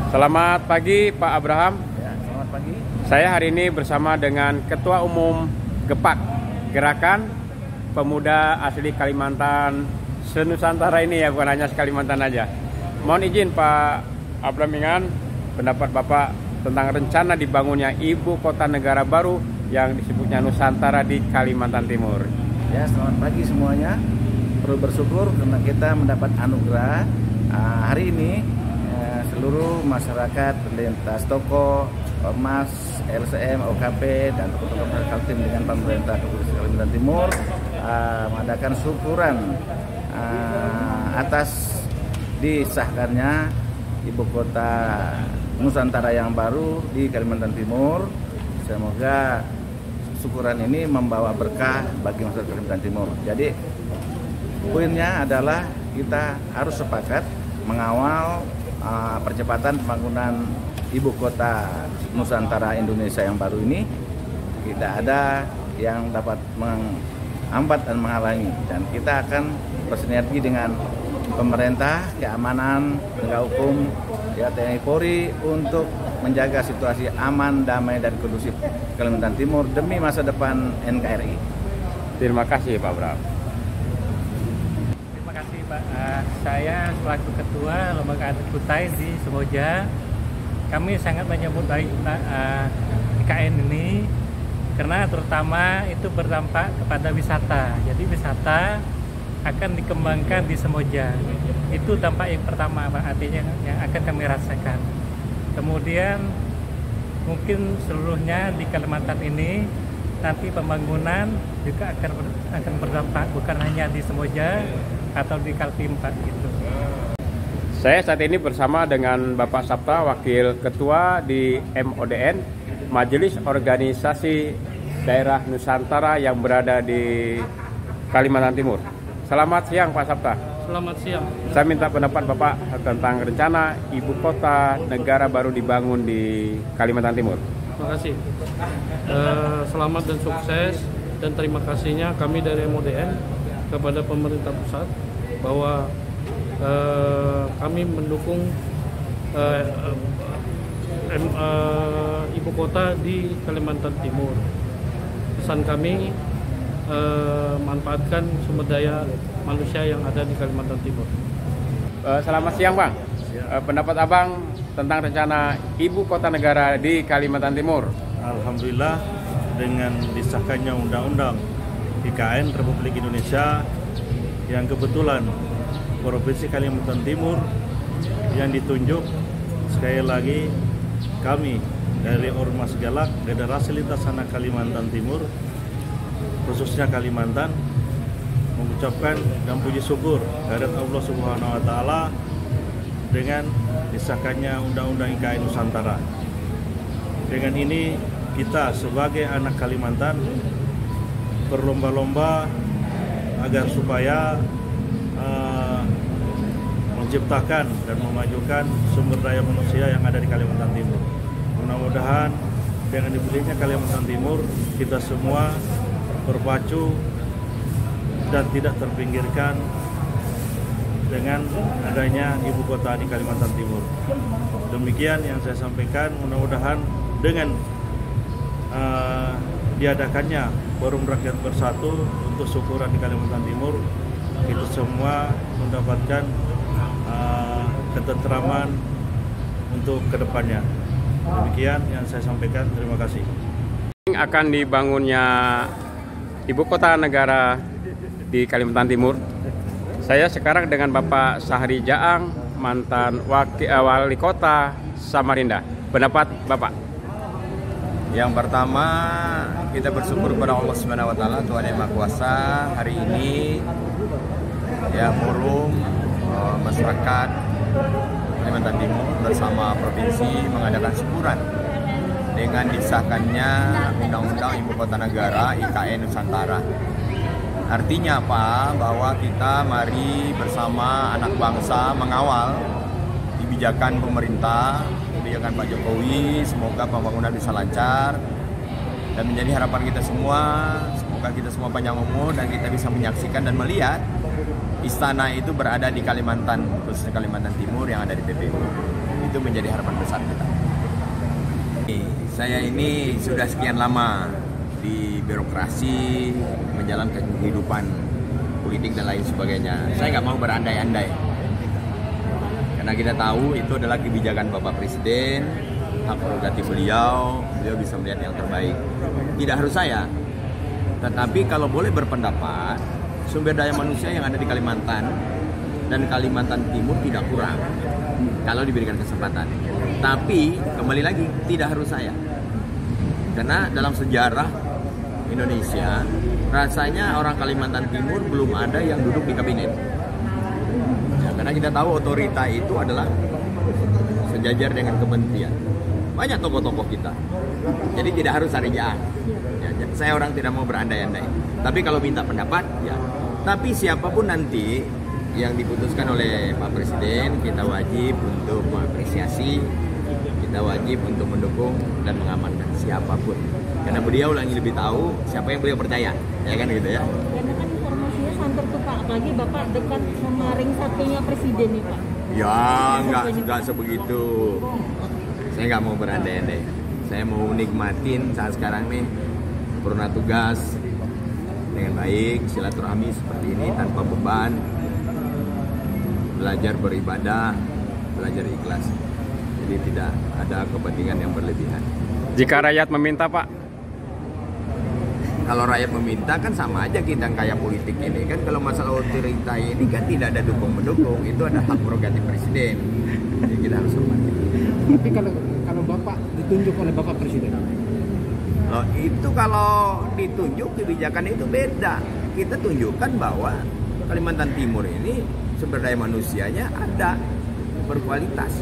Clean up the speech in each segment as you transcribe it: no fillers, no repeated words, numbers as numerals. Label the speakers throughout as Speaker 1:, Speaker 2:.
Speaker 1: Selamat pagi Pak Abraham.
Speaker 2: Ya, selamat pagi.
Speaker 1: Saya hari ini bersama dengan Ketua Umum GEPAK, Gerakan Pemuda Asli Kalimantan Senusantara ini ya, bukan hanya Kalimantan aja. Mohon izin Pak Abraham Ingan, pendapat Bapak tentang rencana dibangunnya ibu kota negara baru yang disebutnya Nusantara di Kalimantan Timur.
Speaker 2: Ya, selamat pagi semuanya. Perlu bersyukur karena kita mendapat anugerah hari ini. Seluruh masyarakat, lintas toko, ormas, LCM, OKP, dan tokoh-tokoh Kaltim dengan pemerintah Provinsi Kalimantan Timur mengadakan syukuran atas disahkannya ibu kota Nusantara yang baru di Kalimantan Timur. Semoga syukuran ini membawa berkah bagi masyarakat Kalimantan Timur. Jadi poinnya adalah kita harus sepakat mengawal percepatan pembangunan ibu kota Nusantara Indonesia yang baru ini. Tidak ada yang dapat menghambat dan menghalangi, dan kita akan bersinergi dengan pemerintah, keamanan, penegak hukum, ya, TNI Polri untuk menjaga situasi aman, damai, dan kondusif Kalimantan Timur demi masa depan NKRI.
Speaker 1: Terima kasih Pak Abraham.
Speaker 3: Terima kasih Pak. Saya selaku Ketua Lembaga Adat Kutai di Semboja, kami sangat menyambut baik IKN ini karena terutama itu berdampak kepada wisata. Jadi wisata akan dikembangkan di Semboja. Itu dampak yang pertama Pak, artinya yang akan kami rasakan. Kemudian mungkin seluruhnya di Kalimantan ini nanti pembangunan juga akan berdampak bukan hanya di Semboja atau di Kaltim Pak gitu.
Speaker 1: Saya saat ini bersama dengan Bapak Sapta, Wakil Ketua di MODN, Majelis Organisasi Daerah Nusantara yang berada di Kalimantan Timur. Selamat siang Pak Sapta.
Speaker 4: Selamat siang.
Speaker 1: Saya minta pendapat Bapak tentang rencana ibu kota negara baru dibangun di Kalimantan Timur.
Speaker 4: Terima kasih. Selamat dan sukses, dan terima kasihnya kami dari MODN kepada pemerintah pusat bahwa kami mendukung ibu kota di Kalimantan Timur. Pesan kami manfaatkan sumber daya manusia yang ada di Kalimantan Timur.
Speaker 1: Selamat siang Bang. Pendapat Abang tentang rencana ibu kota negara di Kalimantan Timur.
Speaker 5: Alhamdulillah, dengan disahkannya Undang-Undang IKN Republik Indonesia yang kebetulan Provinsi Kalimantan Timur yang ditunjuk, sekali lagi kami dari Ormas Galak Federasi Lintas Anak Kalimantan Timur, khususnya Kalimantan, mengucapkan dan puji syukur kehadirat Allah Subhanahu wa Ta'ala dengan disahkannya Undang-Undang IKN Nusantara. Dengan ini kita sebagai anak Kalimantan berlomba-lomba agar supaya menciptakan dan memajukan sumber daya manusia yang ada di Kalimantan Timur. Mudah-mudahan dengan dipilihnya Kalimantan Timur, kita semua berpacu dan tidak terpinggirkan dengan adanya ibu kota di Kalimantan Timur. Demikian yang saya sampaikan. Mudah-mudahan dengan diadakannya Forum Rakyat Bersatu untuk syukuran di Kalimantan Timur, kita semua mendapatkan ketentraman untuk kedepannya. Demikian yang saya sampaikan. Terima kasih.
Speaker 1: Akan dibangunnya ibu kota negara di Kalimantan Timur. Saya sekarang dengan Bapak Sahri Jaang, mantan wali kota Samarinda. Pendapat Bapak?
Speaker 6: Yang pertama, kita bersyukur kepada Allah Subhanahu wa Ta'ala, Tuhan Yang Maha Kuasa. Hari ini ya forum masyarakat Kalimantan Timur bersama provinsi mengadakan syukuran dengan disahkannya Undang-Undang Ibu Kota Negara IKN Nusantara. Artinya apa? Bahwa kita mari bersama anak bangsa mengawal kebijakan pemerintah, kebijakan Pak Jokowi. Semoga pembangunan bisa lancar dan menjadi harapan kita semua. Semoga kita semua panjang umur dan kita bisa menyaksikan dan melihat istana itu berada di Kalimantan, khususnya Kalimantan Timur yang ada di PPU. Itu itu menjadi harapan besar kita. Saya ini sudah sekian lama di birokrasi, menjalankan kehidupan politik dan lain sebagainya. Saya nggak mau berandai-andai, karena kita tahu itu adalah kebijakan Bapak Presiden, hak prerogatif beliau bisa melihat yang terbaik. Tidak harus saya, tetapi kalau boleh berpendapat, sumber daya manusia yang ada di Kalimantan dan Kalimantan Timur tidak kurang kalau diberikan kesempatan. Tapi kembali lagi, tidak harus saya, karena dalam sejarah Indonesia rasanya orang Kalimantan Timur belum ada yang duduk di kabinet ya, karena kita tahu otorita itu adalah sejajar dengan kementerian. Banyak tokoh-tokoh kita, jadi tidak harus Syariah ya, saya orang tidak mau berandai-andai, tapi kalau minta pendapat ya. Tapi siapapun nanti yang diputuskan oleh Pak Presiden, kita wajib untuk mengapresiasi, kita wajib untuk mendukung dan mengamankan siapapun, karena beliau lagi lebih tahu siapa yang beliau percaya, ya kan gitu ya.
Speaker 7: Karena kan informasinya santer tuh Pak, apalagi Bapak dekat sama ring satunya Presiden nih Pak.
Speaker 6: Ya nggak sebegitu, saya nggak mau berandai-andai, saya mau nikmatin saat sekarang nih purna tugas dengan baik, silaturahmi seperti ini tanpa beban, belajar beribadah, belajar ikhlas. Jadi tidak ada kepentingan yang berlebihan.
Speaker 1: Jika rakyat meminta, Pak?
Speaker 6: Kalau rakyat meminta kan sama aja kita kayak politik ini kan. Kalau masalah otorita ini kan tidak ada dukung-mendukung, itu ada hak prerogatif Presiden. Jadi kita harus hormati.
Speaker 8: Tapi kalau Bapak ditunjuk oleh Bapak Presiden?
Speaker 6: Loh, itu kalau ditunjuk kebijakan itu beda. Kita tunjukkan bahwa Kalimantan Timur ini sumber daya manusianya ada, berkualitas.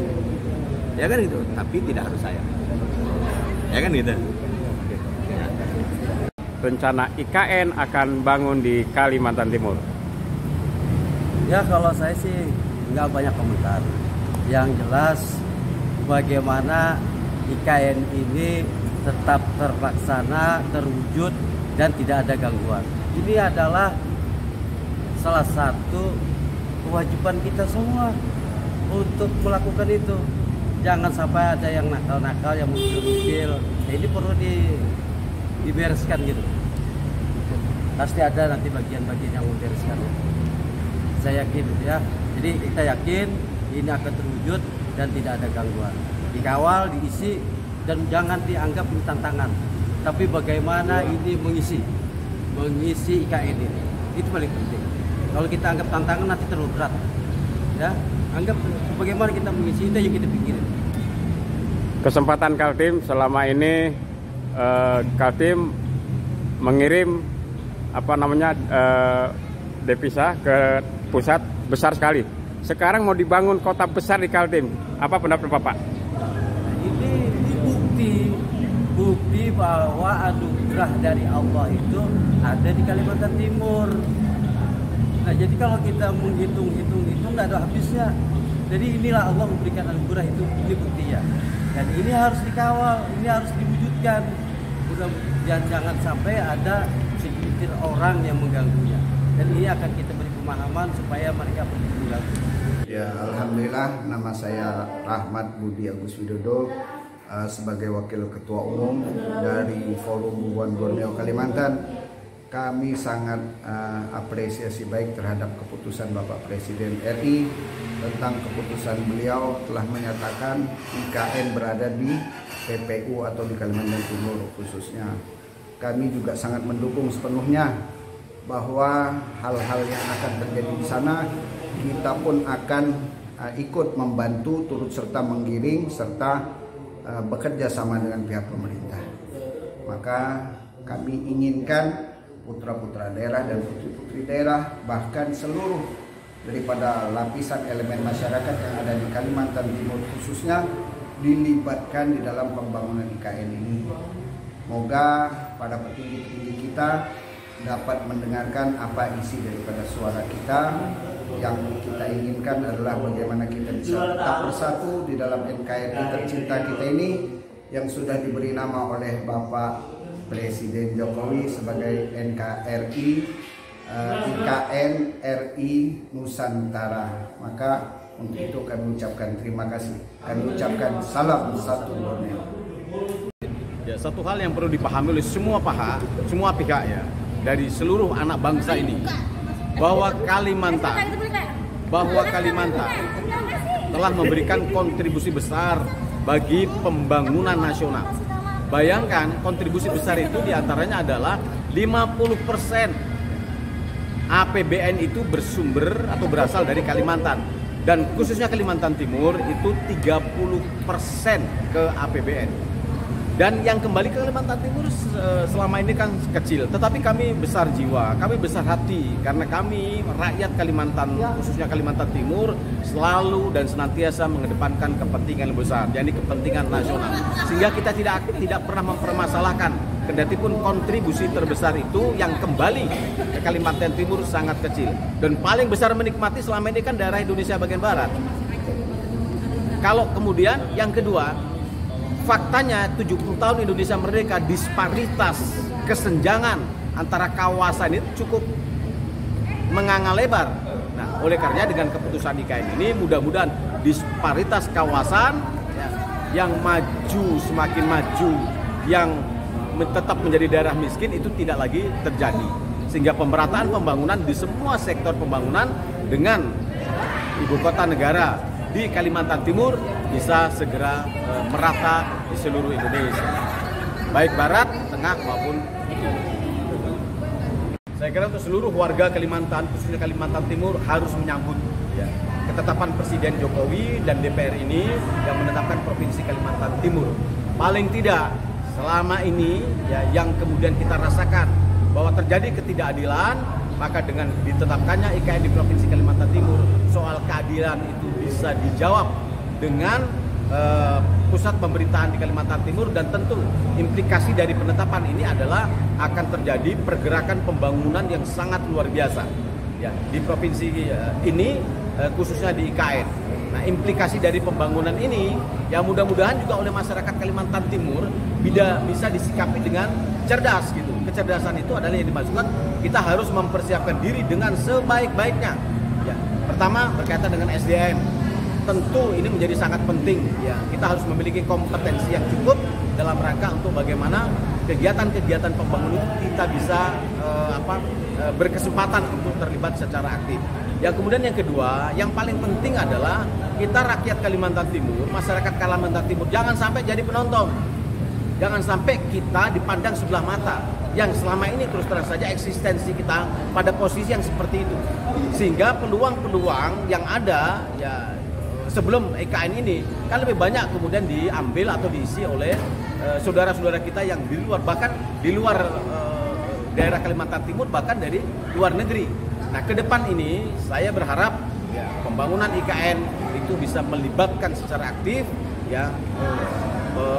Speaker 6: Ya kan gitu, tapi tidak harus saya. Ya kan gitu.
Speaker 1: Rencana IKN akan bangun di Kalimantan Timur.
Speaker 9: Ya kalau saya sih nggak banyak komentar. Yang jelas bagaimana IKN ini tetap terlaksana, terwujud dan tidak ada gangguan. Ini adalah salah satu kewajiban kita semua untuk melakukan itu. Jangan sampai ada yang nakal-nakal, yang mungkil-mungkil. Nah, ini perlu dibereskan gitu. Pasti ada nanti bagian-bagian yang membereskan. Saya yakin ya. Jadi kita yakin ini akan terwujud dan tidak ada gangguan. Dikawal, diisi, dan jangan dianggap ini tantangan. Tapi bagaimana ini mengisi IKN ini. Itu paling penting. Kalau kita anggap tantangan nanti terlalu berat. Ya, anggap bagaimana kita mengisi itu yang kita pikirin.
Speaker 1: Kesempatan Kaltim selama ini Kaltim mengirim devisa ke pusat besar sekali. Sekarang mau dibangun kota besar di Kaltim. Apa pendapat Bapak?
Speaker 9: Ini bukti bahwa anugerah dari Allah itu ada di Kalimantan Timur. Nah, jadi kalau kita menghitung itu nggak ada habisnya. Jadi inilah Allah memberikan anugerah itu, ini buktinya. Dan ini harus dikawal, ini harus diwujudkan. Dan jangan sampai ada segelintir orang yang mengganggunya. Dan ini akan kita beri pemahaman supaya mereka peduli lagi.
Speaker 10: Ya, alhamdulillah, nama saya Rahmat Budi Agus Widodo sebagai Wakil Ketua Umum dari Forum Bubuan Borneo Kalimantan. Kami sangat apresiasi baik terhadap keputusan Bapak Presiden RI tentang keputusan beliau telah menyatakan IKN berada di PPU atau di Kalimantan Timur khususnya. Kami juga sangat mendukung sepenuhnya bahwa hal-hal yang akan terjadi di sana kita pun akan ikut membantu, turut serta menggiring serta bekerja sama dengan pihak pemerintah. Maka kami inginkan putra-putra daerah dan putri-putri daerah, bahkan seluruh daripada lapisan elemen masyarakat yang ada di Kalimantan Timur khususnya dilibatkan di dalam pembangunan IKN ini. Moga para petinggi-petinggi kita dapat mendengarkan apa isi daripada suara kita. Yang kita inginkan adalah bagaimana kita bisa tetap bersatu di dalam NKRI tercinta kita ini yang sudah diberi nama oleh Bapak Presiden Jokowi sebagai NKRI IKN RI Nusantara. Maka Untuk itu kami ucapkan terima kasih. Kami ucapkan salam satu Borneo.
Speaker 11: Ya, satu hal yang perlu dipahami oleh semua pihak ya, dari seluruh anak bangsa ini, bahwa Kalimantan telah memberikan kontribusi besar bagi pembangunan nasional. Bayangkan kontribusi besar itu diantaranya adalah 50% APBN itu bersumber atau berasal dari Kalimantan. Dan khususnya Kalimantan Timur itu 30% ke APBN. Dan yang kembali ke Kalimantan Timur selama ini kan kecil, tetapi kami besar jiwa, kami besar hati, karena kami rakyat Kalimantan, khususnya Kalimantan Timur, selalu dan senantiasa mengedepankan kepentingan besar, yakni kepentingan nasional. Sehingga kita tidak pernah mempermasalahkan, kendati pun kontribusi terbesar itu yang kembali ke Kalimantan Timur sangat kecil. Dan paling besar menikmati selama ini kan daerah Indonesia bagian barat. Kalau kemudian yang kedua, faktanya 70 tahun Indonesia merdeka, disparitas kesenjangan antara kawasan itu cukup menganga lebar. Nah, oleh karenanya dengan keputusan IKN ini mudah-mudahan disparitas kawasan yang maju semakin maju, yang tetap menjadi daerah miskin itu tidak lagi terjadi. Sehingga pemerataan pembangunan di semua sektor pembangunan dengan ibu kota negara di Kalimantan Timur bisa segera merata di seluruh Indonesia, baik barat, tengah maupun timur. Saya kira untuk seluruh warga Kalimantan, khususnya Kalimantan Timur, harus menyambut ya, ketetapan Presiden Jokowi dan DPR ini yang menetapkan Provinsi Kalimantan Timur. Paling tidak selama ini ya, yang kemudian kita rasakan bahwa terjadi ketidakadilan, maka dengan ditetapkannya IKN di Provinsi Kalimantan Timur, soal keadilan itu bisa dijawab dengan pusat pemerintahan di Kalimantan Timur, dan tentu implikasi dari penetapan ini adalah akan terjadi pergerakan pembangunan yang sangat luar biasa ya, di provinsi ini khususnya di IKN. Nah, implikasi dari pembangunan ini yang mudah-mudahan juga oleh masyarakat Kalimantan Timur bisa disikapi dengan cerdas gitu. Kecerdasan itu adalah yang dimaksudkan kita harus mempersiapkan diri dengan sebaik-baiknya. Ya, pertama berkaitan dengan SDM. Tentu ini menjadi sangat penting ya. Kita harus memiliki kompetensi yang cukup dalam rangka untuk bagaimana kegiatan-kegiatan pembangunan itu kita bisa berkesempatan untuk terlibat secara aktif. Yang kemudian yang kedua, yang paling penting adalah kita rakyat Kalimantan Timur, masyarakat Kalimantan Timur jangan sampai jadi penonton. Jangan sampai kita dipandang sebelah mata, yang selama ini terus terang saja eksistensi kita pada posisi yang seperti itu. Sehingga peluang-peluang yang ada ya sebelum IKN ini kan lebih banyak kemudian diambil atau diisi oleh saudara-saudara kita yang di luar, bahkan di luar daerah Kalimantan Timur, bahkan dari luar negeri. Nah, ke depan ini saya berharap ya, pembangunan IKN itu bisa melibatkan secara aktif ya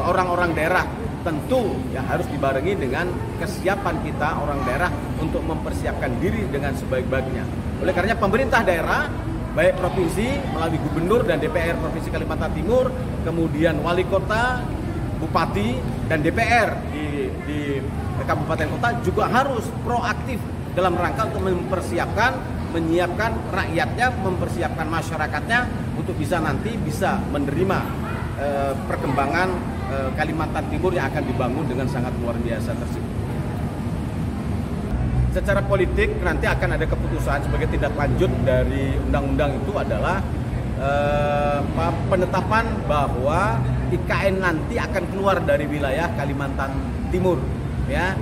Speaker 11: orang-orang daerah. Tentu ya harus dibarengi dengan kesiapan kita orang daerah untuk mempersiapkan diri dengan sebaik-baiknya. Oleh karenanya pemerintah daerah, baik provinsi melalui gubernur dan DPR Provinsi Kalimantan Timur, kemudian wali kota, bupati, dan DPR di kabupaten kota juga harus proaktif dalam rangka untuk menyiapkan rakyatnya, mempersiapkan masyarakatnya untuk bisa nanti bisa menerima perkembangan Kalimantan Timur yang akan dibangun dengan sangat luar biasa tersebut. Secara politik nanti akan ada keputusan sebagai tindak lanjut dari undang-undang itu adalah penetapan bahwa IKN nanti akan keluar dari wilayah Kalimantan Timur ya.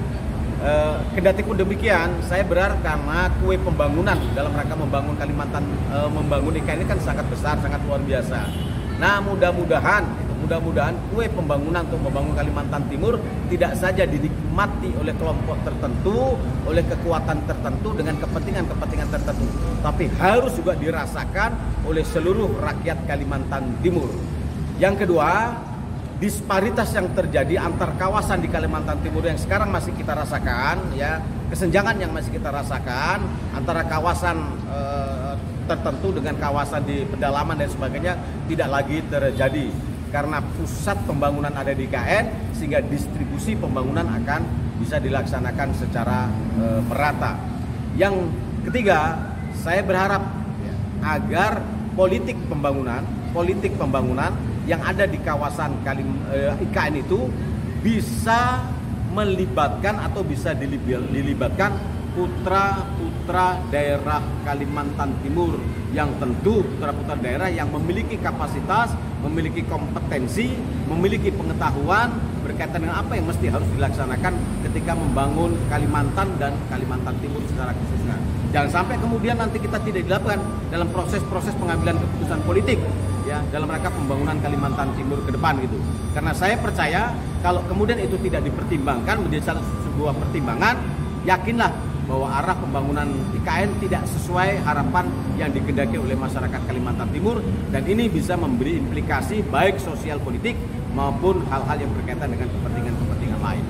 Speaker 11: Kendati pun demikian, saya berharap karena kue pembangunan dalam rangka membangun Kalimantan, membangun IKN ini kan sangat besar, sangat luar biasa. Nah, mudah-mudahan kue pembangunan untuk membangun Kalimantan Timur tidak saja dinikmati oleh kelompok tertentu, oleh kekuatan tertentu dengan kepentingan tertentu, tapi harus juga dirasakan oleh seluruh rakyat Kalimantan Timur. Yang kedua, disparitas yang terjadi antar kawasan di Kalimantan Timur yang sekarang masih kita rasakan ya, kesenjangan yang masih kita rasakan antara kawasan tertentu dengan kawasan di pedalaman dan sebagainya tidak lagi terjadi karena pusat pembangunan ada di IKN, sehingga distribusi pembangunan akan bisa dilaksanakan secara merata. Yang ketiga, saya berharap ya, agar politik pembangunan yang ada di kawasan IKN itu bisa melibatkan atau bisa dilibatkan putra-putra daerah Kalimantan Timur yang tentu putra-putra daerah yang memiliki kapasitas, memiliki kompetensi, memiliki pengetahuan berkaitan dengan apa yang mesti harus dilaksanakan ketika membangun Kalimantan dan Kalimantan Timur secara khususnya. Jangan sampai kemudian nanti kita tidak dilakukan dalam proses-proses pengambilan keputusan politik ya dalam rangka pembangunan Kalimantan Timur ke depan gitu. Karena saya percaya kalau kemudian itu tidak dipertimbangkan menjadi sebuah pertimbangan, yakinlah bahwa arah pembangunan IKN tidak sesuai harapan yang dikehendaki oleh masyarakat Kalimantan Timur, dan ini bisa memberi implikasi baik sosial politik maupun hal-hal yang berkaitan dengan kepentingan-kepentingan lain.